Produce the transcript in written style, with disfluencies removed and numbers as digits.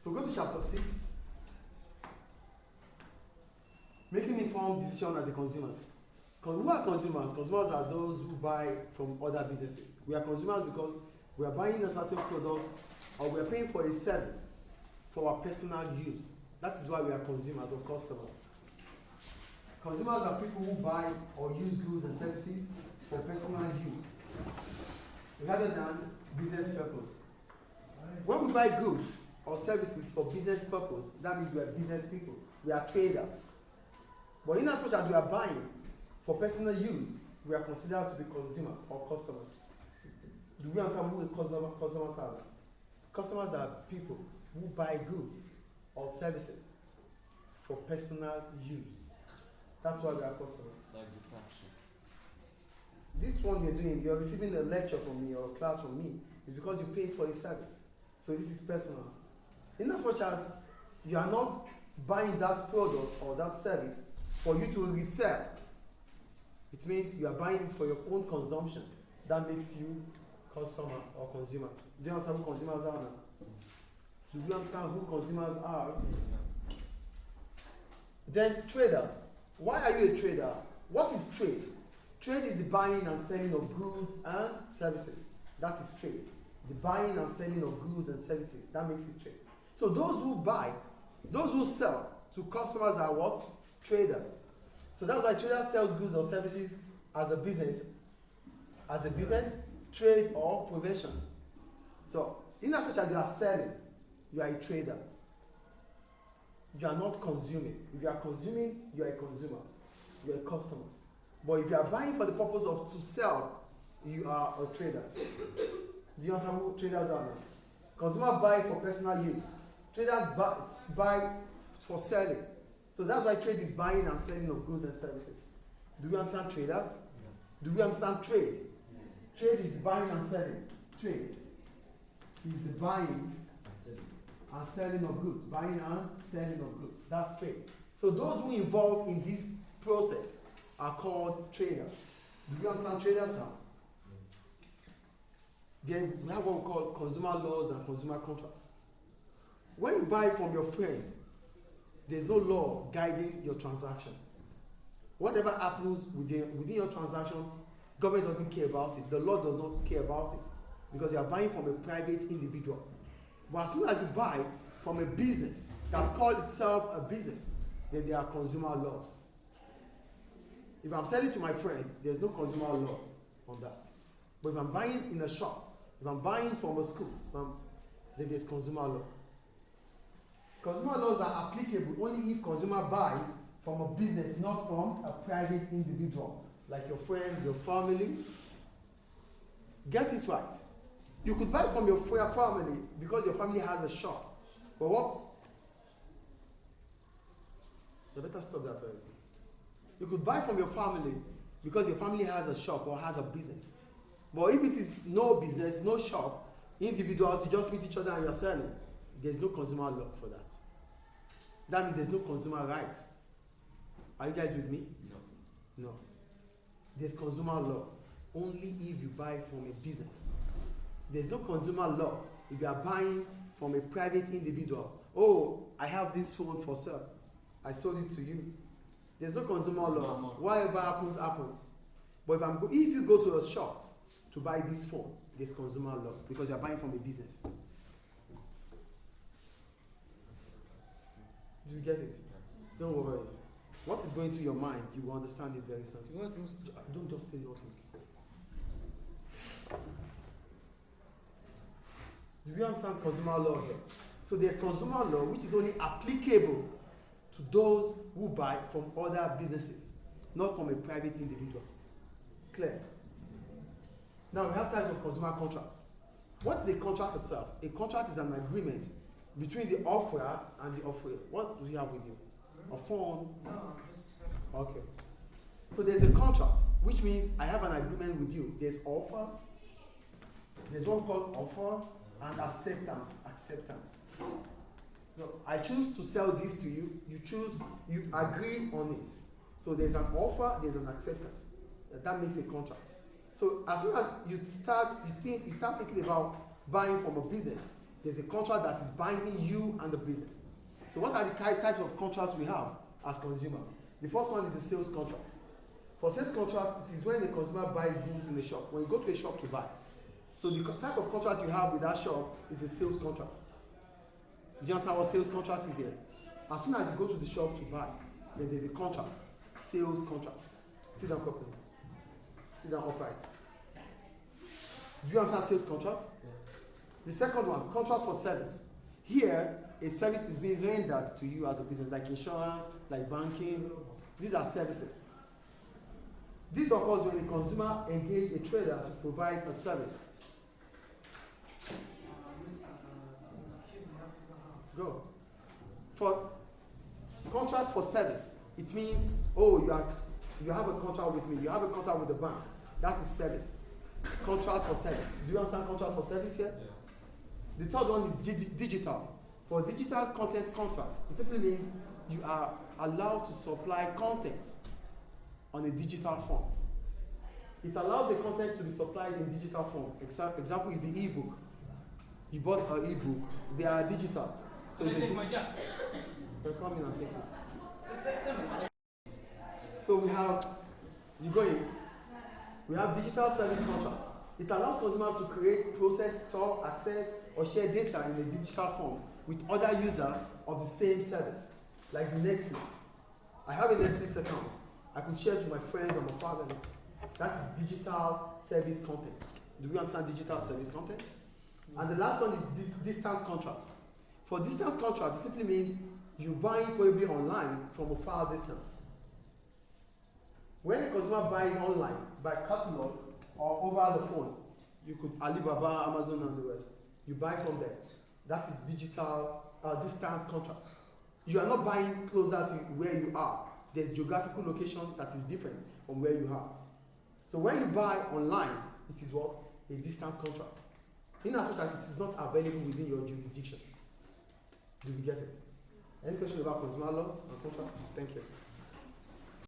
So go to chapter 6. Making informed decision as a consumer. Who are consumers? Consumers are those who buy from other businesses. We are consumers because we are buying a certain product or we are paying for a service for our personal use. That is why we are consumers or customers. Consumers are people who buy or use goods and services for personal use rather than business purpose. When we buy goods or services for business purpose, that means we are business people. We are traders. But in as much as we are buying for personal use, we are considered to be consumers or customers. Do we understand who customers are? Customers are people who buy goods or services for personal use. That's why we are customers. Like the fraction. This one you're doing, you're receiving a lecture from me or a class from me, is because you paid for a service. So this is personal. In as much as you are not buying that product or that service for you to resell, it means you are buying it for your own consumption. That makes you customer or consumer. Do you understand who consumers are now? Do you understand who consumers are? Then traders. Why are you a trader? What is trade? Trade is the buying and selling of goods and services. That is trade. The buying and selling of goods and services. That makes it trade. So those who buy, those who sell to customers are what? Traders. So that's why trader sells goods or services as a business, trade or profession. So in as much as you are selling, you are a trader. You are not consuming. If you are consuming, you are a consumer. You are a customer. But if you are buying for the purpose of to sell, you are a trader. Do you understand who traders are now? Consumers buy for personal use. Traders buy for selling. So that's why trade is buying and selling of goods and services. Do you understand traders? Do we understand trade? Trade is buying and selling. Trade is the buying and selling of goods. Buying and selling of goods. That's trade. So those who involve in this process are called traders. Do you understand traders now? Then we have what we call consumer laws and consumer contracts. When you buy from your friend, there's no law guiding your transaction. Whatever happens within your transaction, government doesn't care about it. The law does not care about it because you are buying from a private individual. But as soon as you buy from a business that calls itself a business, then there are consumer laws. If I'm selling to my friend, there's no consumer law on that. But if I'm buying in a shop, if I'm buying from a school, then there's consumer law. Consumer laws are applicable only if consumer buys from a business, not from a private individual, like your friend, your family. Get it right. You could buy from your family because your family has a shop. But what? You better stop that already. You could buy from your family because your family has a shop or has a business. But if it is no business, no shop, individuals, you just meet each other and you're selling, there's no consumer law for that. That means there's no consumer right. Are you guys with me? No. No. There's consumer law only if you buy from a business. There's no consumer law if you are buying from a private individual. Oh, I have this phone for sale. I sold it to you. There's no consumer law. No. Whatever happens, happens. But if you go to a shop to buy this phone, there's consumer law because you are buying from a business. Do you get it? Don't worry. What is going through your mind, you will understand it very soon. Don't just say nothing. Do you understand consumer law here? So there's consumer law which is only applicable to those who buy from other businesses, not from a private individual. Clear? Now we have types of consumer contracts. What is a contract itself? A contract is an agreement between the offerer and the offerer. What do you have with you? A phone? No, just Okay. So there's a contract, which means I have an agreement with you. There's offer, there's one called offer, and acceptance. So I choose to sell this to you, you agree on it. So there's an offer, there's an acceptance. That makes a contract. So as soon as you start thinking about buying from a business, There's a contract that is binding you and the business. So what are the types of contracts we have as consumers? The first one is the sales contract. For sales contract, it is when the consumer buys goods in the shop. When you go to a shop to buy. So the type of contract you have with that shop is a sales contract. Do you understand what sales contract is here? As soon as you go to the shop to buy, then there's a contract, sales contract. Sit down properly. Sit down upright. Do you understand sales contract? Yeah. The second one, contract for service. Here, a service is being rendered to you as a business, like insurance, like banking. These are services. This occurs when the consumer engages a trader to provide a service. Go. For contract for service, it means, oh, you have a contract with me, you have a contract with the bank. That is service. Contract for service. Do you understand contract for service here? Yes. The third one is digital. For digital content contracts, it simply means you are allowed to supply contents on a digital form. It allows the content to be supplied in digital form. Example is the ebook. You bought an ebook. They are digital. So it's a come in and take it. So we have, you go in. We have digital service contract. It allows consumers to create, process, store, access, or share data in a digital form with other users of the same service, like Netflix. I have a Netflix account. I could share it with my friends and my family. That is digital service content. Do you understand digital service content? And the last one is distance contract. For distance contract, it simply means you buy probably online from a far distance. When a consumer buys online by catalog or over the phone, you could Alibaba, Amazon, and the rest. You buy from there. That is digital distance contract. You are not buying closer to where you are. There's geographical location that is different from where you are. So when you buy online, it is what? A distance contract. In as much as it is not available within your jurisdiction. Do we get it? Any question about consumer laws and contract? Thank you.